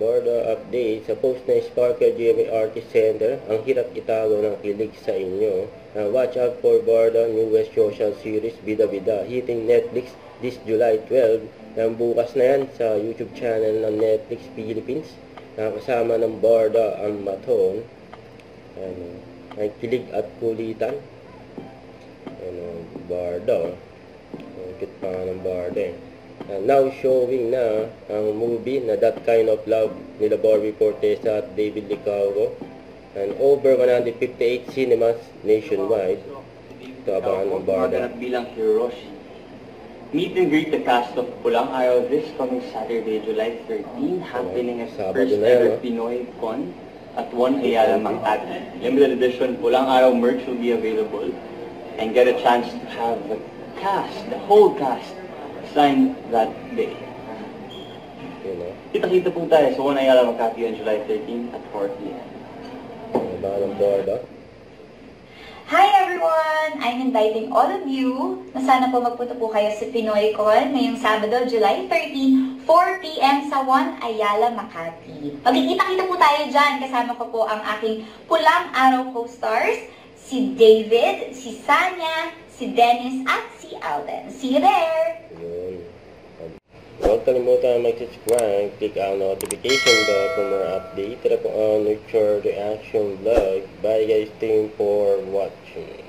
Bordo update sa post na Sparkle GMA Artist Center, ang hirap itago ng kilig sa inyo. Watch out for Bordo newest social series Bida Bida hitting Netflix this July 12. Bukas na yan sa YouTube channel ng Netflix Philippines. Kasama ng Bordo ang Maton. Ay kilig at kulitan. Bordo. Cute pa nga ng Bordo eh. Now showing na ang movie na That Kind of Love nila Barbie Fortesa at David Licauco, and over 158 cinemas nationwide. Ito abangan ng Barda. Bilang Hiroshi. Meet and greet the cast of Pulang Araw this coming Saturday, July 13, happening at first ever Pinoy Con at 1 Ayala Makati. Limited edition Pulang Araw merch will be available, and get a chance to have the cast, the whole cast, signed that day. Kita-kita po tayo sa 1 Ayala Makati on July 13 at 4 p.m. Hi everyone! I'm inviting all of you na sana po magpunta po kayo sa Pinoy Con ngayong Sabado, July 13, 4 p.m. sa 1 Ayala Makati. Magkikita-kita po tayo dyan. Kasama ko po ang aking Pulang Araw co-stars, si David, si Sanya, si Dennis, at si Alden. See you there! Huwag kalimutan mag-subscribe, click ang notification bell for more updates. Tara po ang Nurture Reaction Vlog. Bye guys, thank you for watching.